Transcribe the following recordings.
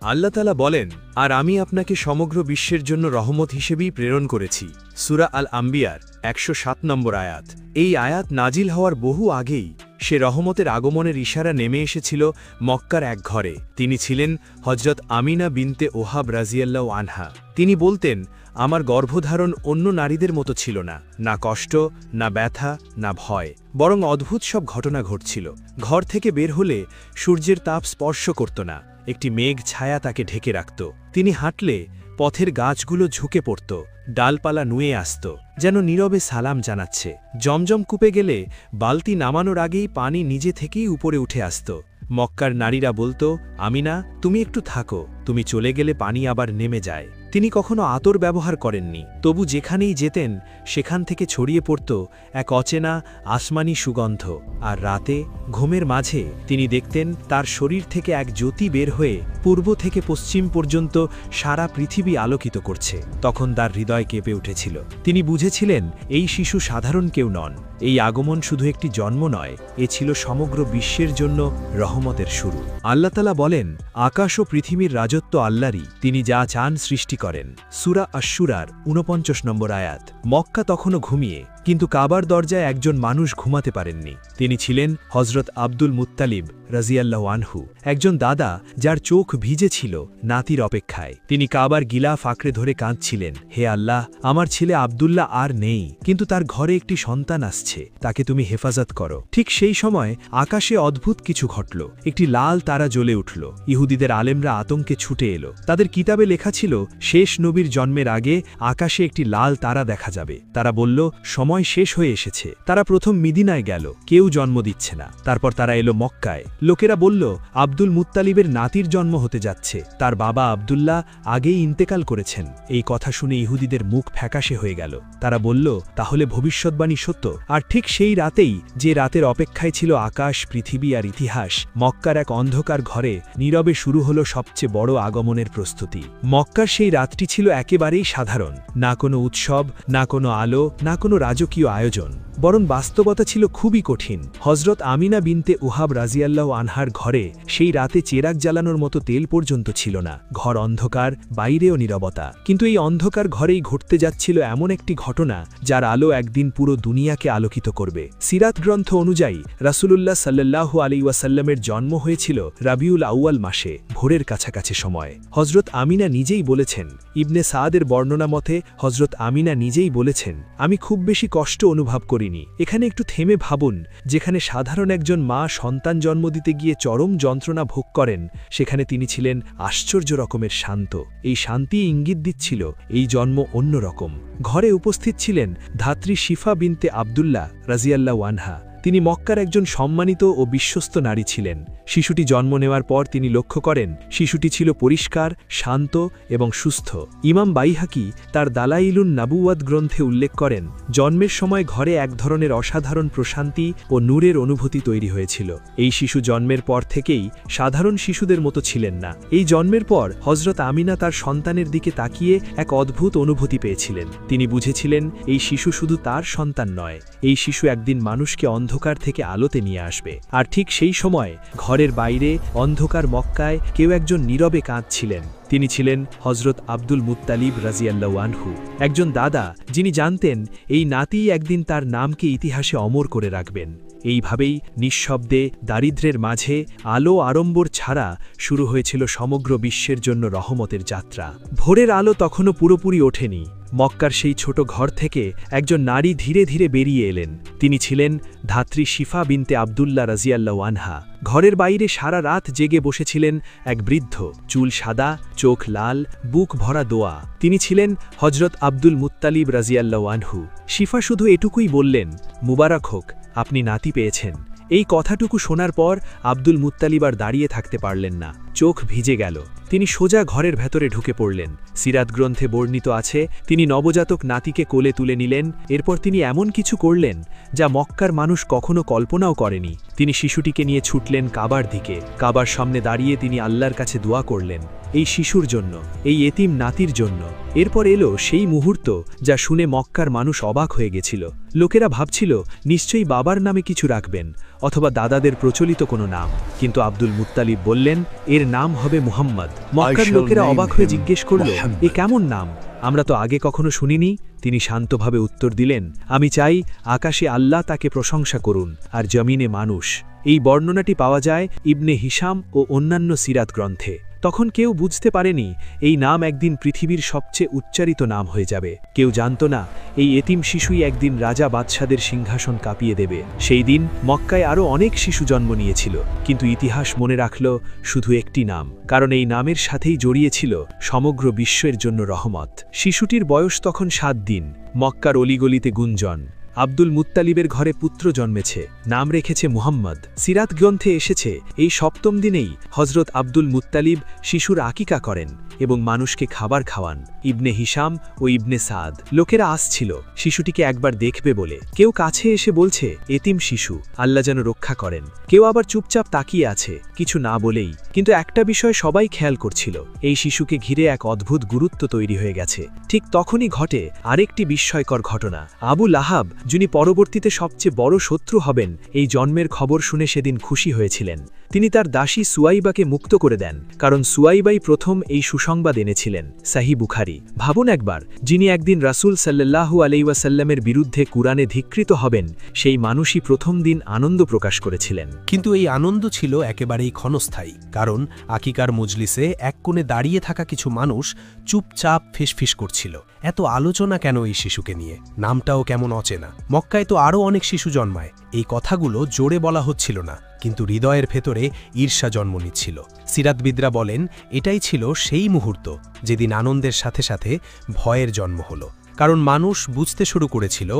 আল্লাহ তাআলা বলেন, আর আমি আপনাকে সমগ্র বিশ্বের জন্য রহমত হিসেবেই প্রেরণ করেছি। সূরা আল আম্বিয়ার ১০৭ নম্বর আয়াত। এই আয়াত নাজিল হওয়ার বহু আগেই সে রহমতের আগমনের ইশারা নেমে এসেছিল মক্কার এক ঘরে। তিনি ছিলেন হজরত আমিনা বিনতে ওহাব রাজিয়াল্লাহু আনহা। তিনি বলতেন, আমার গর্ভধারণ অন্য নারীদের মতো ছিল না, না কষ্ট, না ব্যথা, না ভয়, বরং অদ্ভুত সব ঘটনা ঘটছিল। ঘর থেকে বের হলে সূর্যের তাপ স্পর্শ করত না, একটি মেঘ ছায়া তাকে ঢেকে রাখত। তিনি হাঁটলে পথের গাছগুলো ঝুঁকে পড়ত, ডালপালা নুয়ে আসত, যেন নীরবে সালাম জানাচ্ছে। জমজম কূপে গেলে বালতি নামানোর আগেই পানি নিজে থেকেই উপরে উঠে আসত। মক্কার নারীরা বলতো, আমিনা, তুমি একটু থাকো, তুমি চলে গেলে পানি আবার নেমে যায়। তিনি কখনো আতর ব্যবহার করেননি, তবু যেখানেই যেতেন সেখান থেকে ছড়িয়ে পড়ত এক অচেনা আসমানি সুগন্ধ। আর রাতে ঘুমের মাঝে তিনি দেখতেন তার শরীর থেকে এক জ্যোতি বের হয়ে পূর্ব থেকে পশ্চিম পর্যন্ত সারা পৃথিবী আলোকিত করছে। তখন তার হৃদয় কেঁপে উঠেছিল। তিনি বুঝেছিলেন এই শিশু সাধারণ কেউ নন। এই আগমন শুধু একটি জন্ম নয়, এ ছিল সমগ্র বিশ্বের জন্য রহমতের শুরু। আল্লাহ তাআলা বলেন, আকাশ ও পৃথিবীর রাজত্ব আল্লাহরই, তিনি যা চান সৃষ্টি করেন। সূরা আশ-শুরার ৪৯ নম্বর আয়াত। মক্কা তখনও ঘুমিয়ে, কিন্তু কাবার দরজায় একজন মানুষ ঘুমাতে পারেননি। তিনি ছিলেন হজরত আব্দুল মুত্তালিব রাজিয়াল্লাহু আনহু, একজন দাদা যার চোখ ভিজে ছিল নাতির অপেক্ষায়। তিনি কাবার গিলাফ আঁকড়ে ধরে কাঁদছিলেন, হে আল্লাহ, আমার ছেলে আব্দুল্লাহ আর নেই, কিন্তু তার ঘরে একটি সন্তান আসছে, তাকে তুমি হেফাজত করো। ঠিক সেই সময় আকাশে অদ্ভুত কিছু ঘটল। একটি লাল তারা জ্বলে উঠল। ইহুদিদের আলেমরা আতঙ্কে ছুটে এলো। তাদের কিতাবে লেখা ছিল, শেষ নবীর জন্মের আগে আকাশে একটি লাল তারা দেখা যাবে। তারা বলল, সময় শেষ হয়ে এসেছে। তারা প্রথম মিদিনায় গেল, কেউ জন্ম দিচ্ছে না। তারপর তারা এলো মক্কায়। লোকেরা বলল, আব্দুল মুত্তালিবের নাতির জন্ম হতে যাচ্ছে, তার বাবা আব্দুল্লাহ আগেই ইন্তেকাল করেছেন। এই কথা শুনে ইহুদিদের মুখ ফ্যাকাশে হয়ে গেল। তারা বলল, তাহলে ভবিষ্যৎবাণী সত্য। আর ঠিক সেই রাতেই, যে রাতের অপেক্ষায় ছিল আকাশ, পৃথিবী আর ইতিহাস, মক্কার এক অন্ধকার ঘরে নীরবে শুরু হলো সবচেয়ে বড় আগমনের প্রস্তুতি। মক্কার সেই রাতটি ছিল একেবারেই সাধারণ, না কোনো উৎসব, না কোনো আলো, না কোনো রাজকীয় আয়োজন, বরং বাস্তবতা ছিল খুবই কঠিন। হজরত আমিনা বিনতে ওহাব রাজিয়াল্লাহু আনহার ঘরে সেই রাতে চেরাগ জ্বালানোর মতো তেল পর্যন্ত ছিল না। ঘর অন্ধকার, বাইরেও নীরবতা। কিন্তু এই অন্ধকার ঘরেই ঘটতে যাচ্ছিল এমন একটি ঘটনা, যার আলো একদিন পুরো দুনিয়াকে আলোকিত করবে। সিরাত গ্রন্থ অনুযায়ী রাসূলুল্লাহ সাল্লাল্লাহু আলাইহি ওয়াসাল্লামের জন্ম হয়েছিল রাবিউল আউয়াল মাসে, ভোরের কাছাকাছি সময়। হজরত আমিনা নিজেই বলেছেন, ইবনে সাদের বর্ণনা মতে হজরত আমিনা নিজেই বলেছেন, আমি খুব বেশি কষ্ট অনুভব করিনি। এখানে একটু থেমে ভাবুন, যেখানে সাধারণ একজন মা সন্তান জন্ম দিতে গিয়ে চরম যন্ত্রণা ভোগ করেন, সেখানে তিনি ছিলেন আশ্চর্য রকমের শান্ত। এই শান্তি ইঙ্গিত দিচ্ছিল এই জন্ম অন্যরকম। ঘরে উপস্থিত ছিলেন ধাত্রী শিফা বিনতে আব্দুল্লাহ রাজিয়াল্লাহু আনহা। তিনি মক্কার একজন সম্মানিত ও বিশ্বস্ত নারী ছিলেন। শিশুটি জন্ম নেওয়ার পর তিনি লক্ষ্য করেন শিশুটি ছিল পরিষ্কার, শান্ত এবং সুস্থ। ইমাম বাইহাকি তার দালাইলুন নাবুওয়াত গ্রন্থে উল্লেখ করেন, জন্মের সময় ঘরে এক ধরনের অসাধারণ প্রশান্তি ও নূরের অনুভূতি তৈরি হয়েছিল। এই শিশু জন্মের পর থেকেই সাধারণ শিশুদের মতো ছিলেন না। এই জন্মের পর হজরত আমিনা তার সন্তানের দিকে তাকিয়ে এক অদ্ভুত অনুভূতি পেয়েছিলেন। তিনি বুঝেছিলেন এই শিশু শুধু তার সন্তান নয়, এই শিশু একদিন মানুষকে অন্ধকার থেকে আলোতে নিয়ে আসবে। আর ঠিক সেই সময় ঘরের বাইরে অন্ধকার মক্কায় কেউ একজন নীরবে কাঁদছিলেন। তিনি ছিলেন হজরত আব্দুল মুত্তালিব রাজিয়াল্লাহু আনহু, একজন দাদা যিনি জানতেন এই নাতিই একদিন তার নামকে ইতিহাসে অমর করে রাখবেন। এইভাবেই নিঃশব্দে দারিদ্র্যের মাঝে আলো আড়ম্বর ছাড়া শুরু হয়েছিল সমগ্র বিশ্বের জন্য রহমতের যাত্রা। ভোরের আলো তখনও পুরোপুরি ওঠেনি। মক্কার সেই ছোট ঘর থেকে একজন নারী ধীরে ধীরে বেরিয়ে এলেন। তিনি ছিলেন ধাত্রী শিফা বিনতে আব্দুল্লাহ রাজিয়াল্লাহু আনহা। ঘরের বাইরে সারা রাত জেগে বসেছিলেন এক বৃদ্ধ, চুল সাদা, চোখ লাল, বুক ভরা দোয়া। তিনি ছিলেন হজরত আব্দুল মুত্তালিব রাজিয়াল্লাহু আনহু। শিফা শুধু এটুকুই বললেন, মুবারক হোক, আপনি নাতি পেয়েছেন। এই কথাটুকু শোনার পর আব্দুল মুত্তালিব আর দাঁড়িয়ে থাকতে পারলেন না, চোখ ভিজে গেল। তিনি সোজা ঘরের ভেতরে ঢুকে পড়লেন। সিরাত গ্রন্থে বর্ণিত আছে, তিনি নবজাতক নাতিকে কোলে তুলে নিলেন। এরপর তিনি এমন কিছু করলেন যা মক্কার মানুষ কখনো কল্পনাও করেনি। তিনি শিশুটিকে নিয়ে ছুটলেন কাবার দিকে। কাবার সামনে দাঁড়িয়ে তিনি আল্লাহর কাছে দোয়া করলেন এই শিশুর জন্য, এই এতিম নাতির জন্য। এরপর এলো সেই মুহূর্ত যা শুনে মক্কার মানুষ অবাক হয়ে গেছিল। লোকেরা ভাবছিল নিশ্চয়ই বাবার নামে কিছু রাখবেন, অথবা দাদাদের প্রচলিত কোনো নাম। কিন্তু আব্দুল মুত্তালিব বললেন, এর নাম হবে মুহাম্মদ। মক্কার লোকেরা অবাক হয়ে জিজ্ঞেস করল, এ কেমন নাম? আমরা তো আগে কখনো শুনিনি। তিনি শান্তভাবে উত্তর দিলেন, আমি চাই আকাশে আল্লাহ তাকে প্রশংসা করুন আর জমিনে মানুষ। এই বর্ণনাটি পাওয়া যায় ইবনে হিশাম ও অন্যান্য সিরাত গ্রন্থে। তখন কেউ বুঝতে পারেনি এই নাম একদিন পৃথিবীর সবচেয়ে উচ্চারিত নাম হয়ে যাবে। কেউ জানত না এই এতিম শিশুই একদিন রাজা বাদশাদের সিংহাসন কাঁপিয়ে দেবে। সেই দিন মক্কায় আরও অনেক শিশু জন্ম নিয়েছিল, কিন্তু ইতিহাস মনে রাখল শুধু একটি নাম, কারণ এই নামের সাথেই জড়িয়েছিল সমগ্র বিশ্বের জন্য রহমত। শিশুটির বয়স তখন 7 দিন। মক্কার অলিগলিতে গুঞ্জন, আব্দুল মুত্তালিবের ঘরে পুত্র জন্মেছে, নাম রেখেছে মুহাম্মদ। সিরাত গ্রন্থে এসেছে এই 7ম দিনেই হজরত আব্দুল মুত্তালিব শিশুর আকিকা করেন এবং মানুষকে খাবার খাওয়ান। ইবনে হিশাম ও ইবনে সাদ লোকেরা আসছিল শিশুটিকে একবার দেখবে বলে। কেউ কাছে এসে বলছে এতিম শিশু, আল্লাহ যেন রক্ষা করেন। কেউ আবার চুপচাপ তাকিয়ে আছে, কিছু না বলেই। কিন্তু একটা বিষয় সবাই খেয়াল করছিল, এই শিশুকে ঘিরে এক অদ্ভুত গুরুত্ব তৈরি হয়ে গেছে। ঠিক তখনই ঘটে আরেকটি বিস্ময়কর ঘটনা। আবু লাহাব, যিনি পরবর্তীতে সবচেয়ে বড় শত্রু হবেন, এই জন্মের খবর শুনে সেদিন খুশি হয়েছিলেন। তিনি তার দাসী সুয়াইবাকে মুক্ত করে দেন, কারণ সুয়াইবাই প্রথম এই সুসংবাদ এনেছিলেন। সাহি বুখারি। ভাবুন একবার, যিনি একদিন রাসূল সাল্লাল্লাহু আলাইহি ওয়াসাল্লামের বিরুদ্ধে কুরআনে ধিক্কৃত হবেন, সেই মানুষই প্রথম দিন আনন্দ প্রকাশ করেছিলেন। কিন্তু এই আনন্দ ছিল একেবারেই ক্ষণস্থায়ী, কারণ আকিকার মজলিসে এক কোণে দাঁড়িয়ে থাকা কিছু মানুষ চুপচাপ ফিসফিস করছিল, এত আলোচনা কেন এই শিশুকে নিয়ে? নামটাও কেমন অচেনা। মক্কায় তো আরও অনেক শিশু জন্মায়। এই কথাগুলো জোরে বলা হচ্ছিল না, কিন্তু হৃদয়ের ভেতরে ঈর্ষা জন্ম নিচ্ছিল। সিরাতবিদরা বলেন এটাই ছিল সেই মুহূর্ত যেদিন আনন্দের সাথে সাথে ভয়ের জন্ম হলো। কারণ মানুষ বুঝতে শুরু করেছিল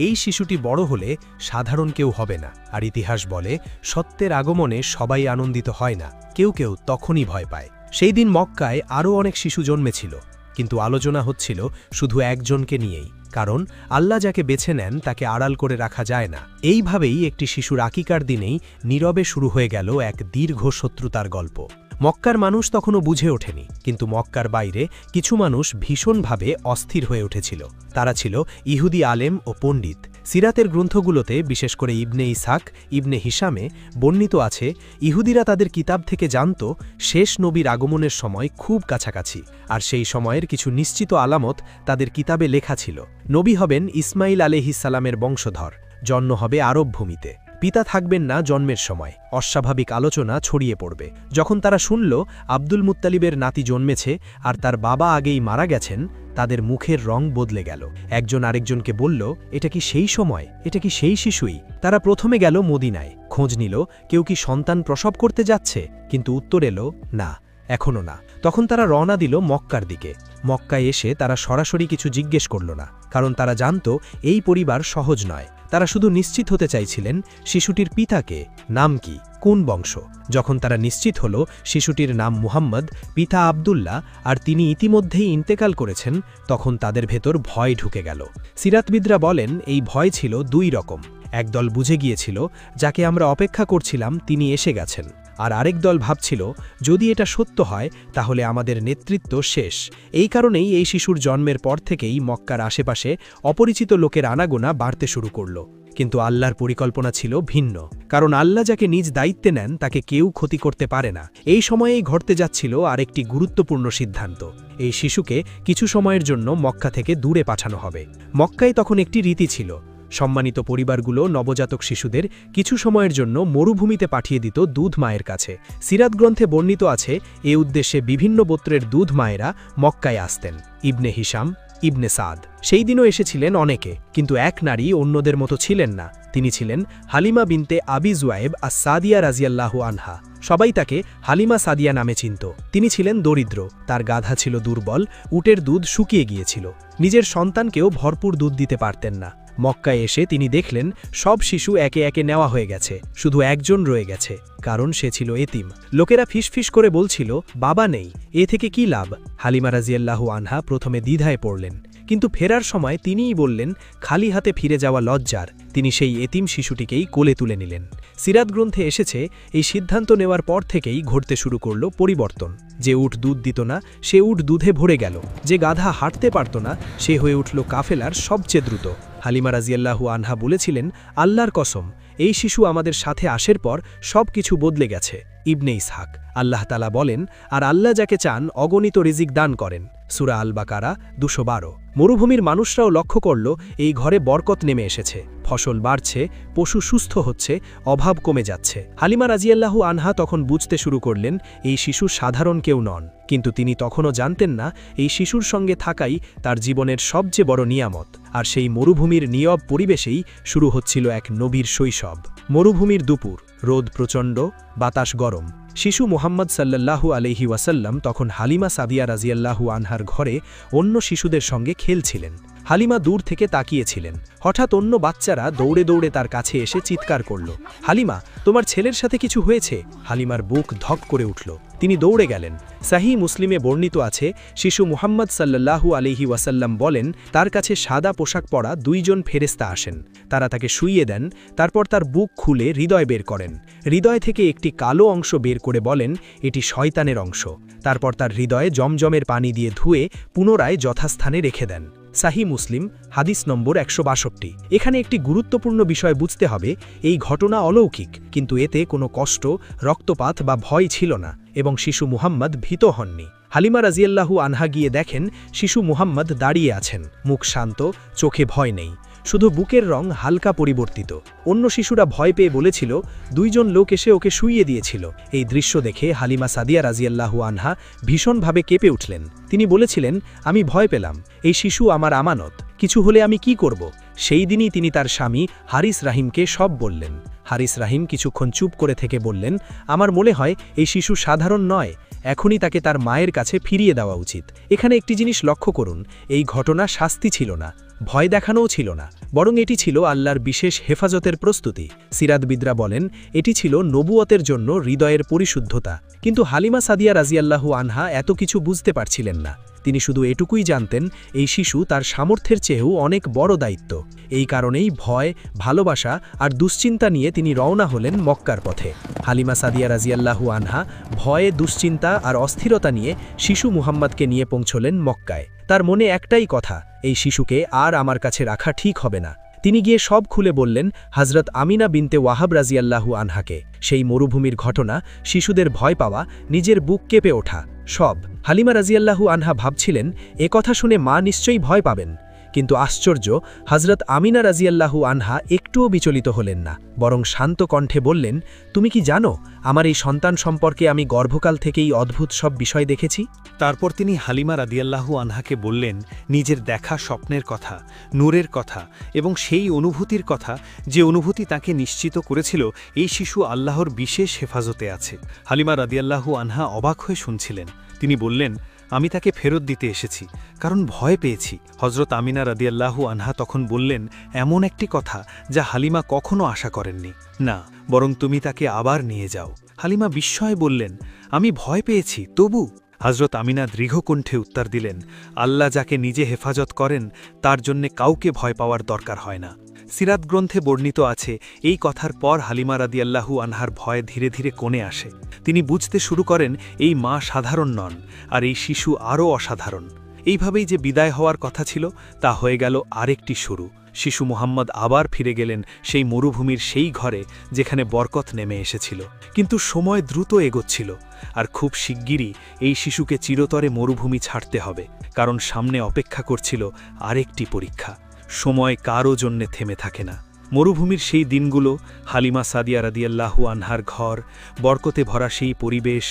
এই শিশুটি বড় হলে সাধারণ কেউ হবে না। আর ইতিহাস বলে সত্যের আগমনে সবাই আনন্দিত হয় না, কেউ কেউ তখনই ভয় পায়। সেই দিন মক্কায় আরও অনেক শিশু জন্মেছিল, কিন্তু আলোচনা হচ্ছিল শুধু একজনকে নিয়েই, কারণ আল্লাহ যাকে বেছে নেন তাকে আড়াল করে রাখা যায় না। এইভাবেই একটি শিশুর আকিকার দিনেই নীরবে শুরু হয়ে গেল এক দীর্ঘ শত্রুতার গল্প। মক্কার মানুষ তখনও বুঝে ওঠেনি, কিন্তু মক্কার বাইরে কিছু মানুষ ভীষণভাবে অস্থির হয়ে উঠেছিল। তারা ছিল ইহুদি আলেম ও পণ্ডিত। সিরাতের গ্রন্থগুলোতে, বিশেষ করে ইবনে ইসহাক, ইবনে হিশামে বর্ণিত আছে, ইহুদিরা তাদের কিতাব থেকে জানত শেষ নবীর আগমনের সময় খুব কাছাকাছি, আর সেই সময়ের কিছু নিশ্চিত আলামত তাদের কিতাবে লেখা ছিল। নবী হবেন ইসমাইল আলাইহিস সালামের বংশধর, জন্ম হবে আরব ভূমিতে, পিতা থাকবেন না জন্মের সময়। অস্বাভাবিক আলোচনা ছড়িয়ে পড়বে। যখন তারা শুনল আব্দুল মুত্তালিবের নাতি জন্মেছে আর তার বাবা আগেই মারা গেছেন, তাদের মুখের রং বদলে গেল। একজন আরেকজনকে বলল, এটা কি সেই সময়? এটা কি সেই শিশুই? তারা প্রথমে গেল মদিনায়, খোঁজ নিল কেউ কি সন্তান প্রসব করতে যাচ্ছে, কিন্তু উত্তর এলো না, এখনও না। তখন তারা রওনা দিল মক্কার দিকে। মক্কায় এসে তারা সরাসরি কিছু জিজ্ঞেস করল না, কারণ তারা জানত এই পরিবার সহজ নয়। তারা শুধু নিশ্চিত হতে চাইছিলেন শিশুটির পিতাকে, নাম কি, কোন বংশ। যখন তারা নিশ্চিত হল শিশুটির নাম মুহাম্মদ, পিতা আবদুল্লাহ, আর তিনি ইতিমধ্যেই ইন্তেকাল করেছেন, তখন তাদের ভেতর ভয় ঢুকে গেল। সিরাতবিদরা বলেন এই ভয় ছিল 2 রকম। একদল বুঝে গিয়েছিল যাকে আমরা অপেক্ষা করছিলাম তিনি এসে গেছেন, আর আরেক দল ভাবছিল যদি এটা সত্য হয় তাহলে আমাদের নেতৃত্ব শেষ। এই কারণেই এই শিশুর জন্মের পর থেকেই মক্কার আশেপাশে অপরিচিত লোকের আনাগোনা বাড়তে শুরু করল। কিন্তু আল্লাহর পরিকল্পনা ছিল ভিন্ন, কারণ আল্লাহ যাকে নিজ দায়িত্বে নেন তাকে কেউ ক্ষতি করতে পারে না। এই সময়েই ঘটতে যাচ্ছিল আরেকটি গুরুত্বপূর্ণ সিদ্ধান্ত। এই শিশুকে কিছু সময়ের জন্য মক্কা থেকে দূরে পাঠানো হবে। মক্কায় তখন একটি রীতি ছিল, সম্মানিত পরিবারগুলো নবজাতক শিশুদের কিছু সময়ের জন্য মরুভূমিতে পাঠিয়ে দিত দুধ মায়ের কাছে। সিরাত গ্রন্থে বর্ণিত আছে এ উদ্দেশ্যে বিভিন্ন গোত্রের দুধ মায়েরা মক্কায় আসতেন। ইবনে হিশাম, ইবনে সাদ। সেই দিনও এসেছিলেন অনেকে, কিন্তু এক নারী অন্যদের মতো ছিলেন না। তিনি ছিলেন হালিমা বিনতে আবি জুয়াইব আস সাদিয়া রাজিয়াল্লাহু আনহা। সবাই তাকে হালিমা সাদিয়া নামে চিনত। তিনি ছিলেন দরিদ্র, তার গাধা ছিল দুর্বল, উটের দুধ শুকিয়ে গিয়েছিল, নিজের সন্তানকেও ভরপুর দুধ দিতে পারতেন না। মক্কায় এসে তিনি দেখলেন সব শিশু একে একে নেওয়া হয়ে গেছে, শুধু একজন রয়ে গেছে, কারণ সে ছিল এতিম। লোকেরা ফিসফিস করে বলছিল বাবা নেই, এ থেকে কি লাভ? হালিমা রাজিয়াল্লাহু আনহা প্রথমে দ্বিধায় পড়লেন, কিন্তু ফেরার সময় তিনিই বললেন খালি হাতে ফিরে যাওয়া লজ্জার। তিনি সেই এতিম শিশুটিকেই কোলে তুলে নিলেন। সিরাত গ্রন্থে এসেছে এই সিদ্ধান্ত নেওয়ার পর থেকেই ঘটতে শুরু করল পরিবর্তন। যে উট দুধ দিত না সে উট দুধে ভরে গেল, যে গাধা হাঁটতে পারত না সে হয়ে উঠল কাফেলার সবচেয়ে দ্রুত। হালিমা রাজিয়াল্লাহু আনহা বলেছিলেন আল্লাহর কসম, এই শিশু আমাদের সাথে আসার পর সব কিছু বদলে গেছে। ইবনে ইসহাক। আল্লাহ তাআলা বলেন, আর আল্লাহ যাকে চান অগণিত রিজিক দান করেন। সূরা আল বাকারা 212। মরুভূমির মানুষরাও লক্ষ্য করল এই ঘরে বরকত নেমে এসেছে, ফসল বাড়ছে, পশু সুস্থ হচ্ছে, অভাব কমে যাচ্ছে। হালিমা রাজিয়াল্লাহু আনহা তখন বুঝতে শুরু করলেন এই শিশু সাধারণ কেউ নন, কিন্তু তিনি তখনও জানতেন না এই শিশুর সঙ্গে থাকাই তার জীবনের সবচেয়ে বড় নিয়ামত। আর সেই মরুভূমির নীরব পরিবেশেই শুরু হচ্ছিল এক নবীর শৈশব। মরুভূমির দুপুর, রোদ প্রচণ্ড, বাতাস গরম। শিশু মুহাম্মদ সাল্লাল্লাহু আলাইহি ওয়াসাল্লাম তখন হালিমা সাদিয়া রাজিয়াল্লাহু আনহার ঘরে অন্য শিশুদের সঙ্গে খেলছিলেন। হালিমা দূর থেকে তাকিয়েছিলেন। হঠাৎ অন্য বাচ্চারা দৌড়ে দৌড়ে তার কাছে এসে চিৎকার করল, হালিমা, তোমার ছেলের সাথে কিছু হয়েছে? হালিমার বুক ধক করে উঠল। তিনি দৌড়ে গেলেন। সাহি মুসলিমে বর্ণিত আছে, শিশু মুহাম্মদ সাল্লাল্লাহু আলাইহি ওয়াসাল্লাম বলেন, তার কাছে সাদা পোশাক পরা 2 জন ফেরেশতা আসেন। তারা তাকে শুইয়ে দেন, তারপর তার বুক খুলে হৃদয় বের করেন। হৃদয় থেকে একটি কালো অংশ বের করে বলেন, এটি শয়তানের অংশ। তারপর তার হৃদয়ে জমজমের পানি দিয়ে ধুয়ে পুনরায় যথাস্থানে রেখে দেন। সাহি মুসলিম, হাদিস নম্বর 162। এখানে একটি গুরুত্বপূর্ণ বিষয় বুঝতে হবে, এই ঘটনা অলৌকিক, কিন্তু এতে কোনো কষ্ট, রক্তপাত বা ভয় ছিল না, এবং শিশু মুহাম্মদ ভীত হননি। হালিমা রাজিয়াল্লাহু আনহা গিয়ে দেখেন শিশু মুহাম্মদ দাঁড়িয়ে আছেন, মুখ শান্ত, চোখে ভয় নেই, শুধু বুকের রং হালকা পরিবর্তিত। অন্য শিশুরা ভয় পেয়ে বলেছিল 2 জন লোক এসে ওকে শুইয়ে দিয়েছিল। এই দৃশ্য দেখে হালিমা সাদিয়া রাজিয়াল্লাহু আনহা ভীষণভাবে কেঁপে উঠলেন। তিনি বলেছিলেন, আমি ভয় পেলাম, এই শিশু আমার আমানত, কিছু হলে আমি কি করব? সেই দিনই তিনি তার স্বামী হারিস রাহিমকে সব বললেন। হারিস রাহিম কিছুক্ষণ চুপ করে থেকে বললেন, আমার মনে হয় এই শিশু সাধারণ নয়, এখনই তাকে তার মায়ের কাছে ফিরিয়ে দেওয়া উচিত। এখানে একটি জিনিস লক্ষ্য করুন, এই ঘটনা শাস্তি ছিল না, ভয় দেখানোও ছিল না, বরং এটি ছিল আল্লাহর বিশেষ হেফাজতের প্রস্তুতি। সিরাতবিদরা বলেন এটি ছিল নবুয়তের জন্য হৃদয়ের পরিশুদ্ধতা। কিন্তু হালিমা সাদিয়া রাজিয়াল্লাহু আনহা এত কিছু বুঝতে পারছিলেন না। তিনি শুধু এটুকুই জানতেন, এই শিশু তার সামর্থ্যের চেয়েও অনেক বড় দায়িত্ব। এই কারণেই ভয়, ভালোবাসা আর দুশ্চিন্তা নিয়ে তিনি রওনা হলেন মক্কার পথে। হালিমা সাদিয়া রাজিয়াল্লাহু আনহা ভয়ে, দুশ্চিন্তা আর অস্থিরতা নিয়ে শিশু মুহাম্মদকে নিয়ে পৌঁছলেন মক্কায়। তার মনে একটাই কথা, এই শিশুকে আর আমার কাছে রাখা ঠিক হবে না। তিনি গিয়ে সব খুলে বললেন হযরত আমিনা বিনতে ওয়াহাব রাজিয়াল্লাহু আনহাকে। সেই মরুভূমির ঘটনা, শিশুদের ভয় পাওয়া, নিজের বুক কেঁপে ওঠা, সব। হালিমা রাজিয়াল্লাহু আনহা ভাবছিলেন এ কথা শুনে মা নিশ্চয়ই ভয় পাবেন, কিন্তু আশ্চর্য, হযরত আমিনা রাজিয়াল্লাহু আনহা একটুও বিচলিত হলেন না, বরং শান্ত কণ্ঠে বললেন, তুমি কি জানো আমার এই সন্তান সম্পর্কে আমি গর্ভকাল থেকেই অদ্ভুত সব বিষয় দেখেছি? তারপর তিনি হালিমা রাদিয়াল্লাহু আনহাকে বললেন নিজের দেখা স্বপ্নের কথা, নূরের কথা এবং সেই অনুভূতির কথা, যে অনুভূতি তাকে নিশ্চিত করেছিল এই শিশু আল্লাহর বিশেষ হেফাজতে আছে। হালিমা রাদিয়াল্লাহু আনহা অবাক হয়ে শুনছিলেন। তিনি বললেন, আমি তাকে ফেরত দিতে এসেছি, কারণ ভয় পেয়েছি। হযরত আমিনা রাদিয়াল্লাহু আনহা তখন বললেন এমন একটি কথা যা হালিমা কখনো আশা করেননি, না, বরং তুমি তাকে আবার নিয়ে যাও। হালিমা বিস্ময়ে বললেন, আমি ভয় পেয়েছি, তবু? হযরত আমিনা দৃঢ়কণ্ঠে উত্তর দিলেন, আল্লাহ যাকে নিজে হেফাজত করেন তার জন্যে কাউকে ভয় পাওয়ার দরকার হয় না। সিরাত গ্রন্থে বর্ণিত আছে, এই কথার পর হালিমা রাদিয়াল্লাহু আনহার ভয় ধীরে ধীরে কমে আসে। তিনি বুঝতে শুরু করেন এই মা সাধারণ নন, আর এই শিশু আরও অসাধারণ। এইভাবেই যে বিদায় হওয়ার কথা ছিল তা হয়ে গেল আরেকটি শুরু। শিশু মুহাম্মদ আবার ফিরে গেলেন সেই মরুভূমির সেই ঘরে যেখানে বরকত নেমে এসেছিল। কিন্তু সময় দ্রুত এগোচ্ছিল, আর খুব শিগগিরই এই শিশুকে চিরতরে মরুভূমি ছাড়তে হবে, কারণ সামনে অপেক্ষা করছিল আরেকটি পরীক্ষা। সময় কারও জন্যে থেমে থাকে না। মরুভূমির সেই দিনগুলো, হালিমা সাদিয়া রাদিয়াল্লাহু আনহার ঘর, বরকতে ভরা সেই পরিবেশ,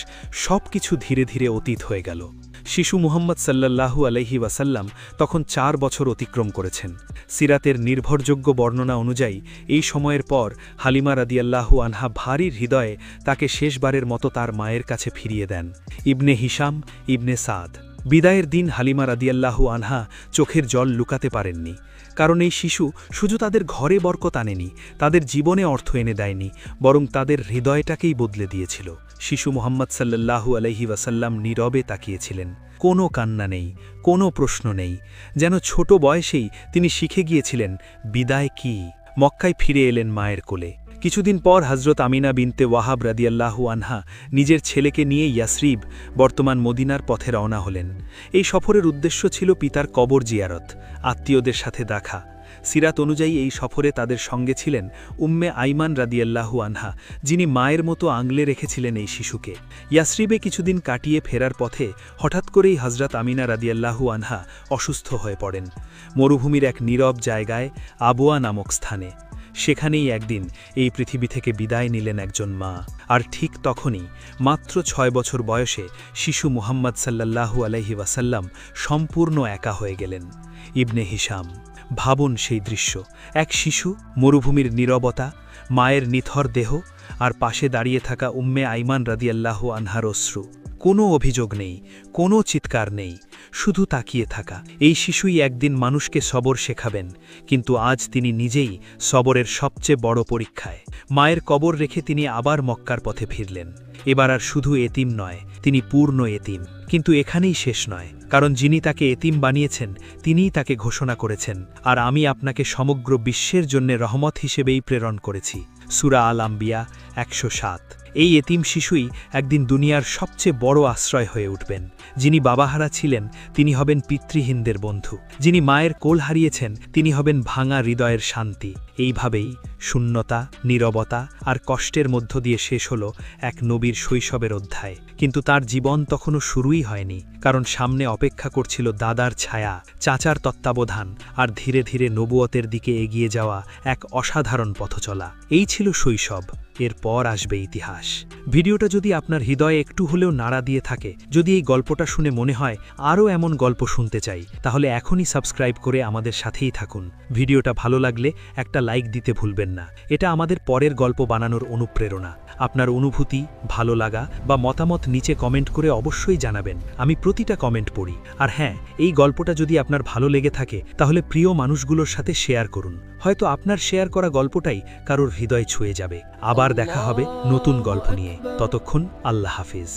সব কিছু ধীরে ধীরে অতীত হয়ে গেল। শিশু মুহাম্মদ সাল্লাল্লাহু আলাইহি ওয়াসাল্লাম তখন 4 বছর অতিক্রম করেছেন। সিরাতের নির্ভরযোগ্য বর্ণনা অনুযায়ী এই সময়ের পর হালিমা রাদিয়াল্লাহু আনহা ভারী হৃদয়ে তাকে শেষবারের মতো তার মায়ের কাছে ফিরিয়ে দেন। ইবনে হিশাম, ইবনে সাদ। বিদায়ের দিন হালিমা রাদিয়াল্লাহু আনহা চোখের জল লুকাতে পারেননি, কারণ এই শিশু শুধু তাদের ঘরে বরকত আনেনি, তাদের জীবনে অর্থ এনে দেয়নি, বরং তাদের হৃদয়টাকেই বদলে দিয়েছিল। শিশু মুহাম্মদ সাল্লাল্লাহু আলাইহি ওয়াসাল্লাম নীরবে তাকিয়েছিলেন। কোনো কান্না নেই, কোনো প্রশ্ন নেই, যেন ছোট বয়সেই তিনি শিখে গিয়েছিলেন বিদায় কি। মক্কায় ফিরে এলেন মায়ের কোলে। কিছুদিন পর হযরত আমিনা বিনতে ওয়াহাব রাদিয়াল্লাহু আনহা নিজের ছেলেকে নিয়ে ইয়াসরিব, বর্তমান মদিনার পথে রওনা হলেন। এই সফরের উদ্দেশ্য ছিল পিতার কবর জিয়ারত, আত্মীয়দের সাথে দেখা। সিরাত অনুযায়ী এই সফরে তাদের সঙ্গে ছিলেন উম্মে আইমান রাদিয়াল্লাহু আনহা, যিনি মায়ের মতো আগলে রেখেছিলেন এই শিশুকে। ইয়াসরিবে কিছুদিন কাটিয়ে ফেরার পথে হঠাৎ করেই হজরত আমিনা রাদিয়াল্লাহু আনহা অসুস্থ হয়ে পড়েন মরুভূমির এক নীরব জায়গায় আবওয়া নামক স্থানে। সেখানেই একদিন এই পৃথিবী থেকে বিদায় নিলেন একজন মা। আর ঠিক তখনই মাত্র 6 বছর বয়সে শিশু মুহাম্মদ সাল্লাল্লাহু আলাইহি ওয়াসাল্লাম সম্পূর্ণ একা হয়ে গেলেন। ইবনে হিশাম। ভাবুন সেই দৃশ্য, এক শিশু, মরুভূমির নীরবতা, মায়ের নিথর দেহ, আর পাশে দাঁড়িয়ে থাকা উম্মে আইমান রাদিয়াল্লাহু আনহার অশ্রু। কোনো অভিযোগ নেই, কোনো চিৎকার নেই, শুধু তাকিয়ে থাকা। এই শিশুই একদিন মানুষকে সবর শেখাবেন, কিন্তু আজ তিনি নিজেই সবরের সবচেয়ে বড় পরীক্ষায়। মায়ের কবর রেখে তিনি আবার মক্কার পথে ফিরলেন। এবার আর শুধু এতিম নয়, তিনি পূর্ণ এতিম। কিন্তু এখানেই শেষ নয়, কারণ যিনি তাকে এতিম বানিয়েছেন তিনিই তাকে ঘোষণা করেছেন, আর আমি আপনাকে সমগ্র বিশ্বের জন্য রহমত হিসেবেই প্রেরণ করেছি। সূরা আল আম্বিয়া 107। এই এতিম শিশুই একদিন দুনিয়ার সবচেয়ে বড় আশ্রয় হয়ে উঠবেন। যিনি বাবাহারা ছিলেন তিনি হবেন পিতৃহীনদের বন্ধু। যিনি মায়ের কোল হারিয়েছেন তিনি হবেন ভাঙা হৃদয়ের শান্তি। এইভাবেই শূন্যতা, নীরবতা আর কষ্টের মধ্য দিয়ে শেষ হল এক নবীর শৈশবের অধ্যায়। কিন্তু তার জীবন তখনও শুরুই হয়নি, কারণ সামনে অপেক্ষা করছিল দাদার ছায়া, চাচার তত্ত্বাবধান, আর ধীরে ধীরে নবুয়তের দিকে এগিয়ে যাওয়া এক অসাধারণ পথচলা। এই ছিল শৈশব, এরপর আসবে ইতিহাস। ভিডিওটা যদি আপনার হৃদয়ে একটু হলেও নাড়া দিয়ে থাকে, যদি এই গল্পটা শুনে মনে হয় আরও এমন গল্প শুনতে চাই, তাহলে এখনই সাবস্ক্রাইব করে আমাদের সাথেই থাকুন। ভিডিওটা ভালো লাগলে একটা লাইক দিতে ভুলবেন না, এটা আমাদের পরের গল্প বানানোর অনুপ্রেরণা। আপনার অনুভূতি, ভালো লাগা বা মতামত নিচে কমেন্ট করে অবশ্যই জানাবেন, আমি প্রতিটা কমেন্ট পড়ি। আর হ্যাঁ, এই গল্পটা যদি আপনার ভালো লেগে থাকে তাহলে প্রিয় মানুষগুলোর সাথে শেয়ার করুন, হয়তো আপনার শেয়ার করা গল্পটাই কারোর হৃদয় ছুঁয়ে যাবে। আবার দেখা হবে নতুন গল্প নিয়ে, ততক্ষণ আল্লাহ হাফেজ।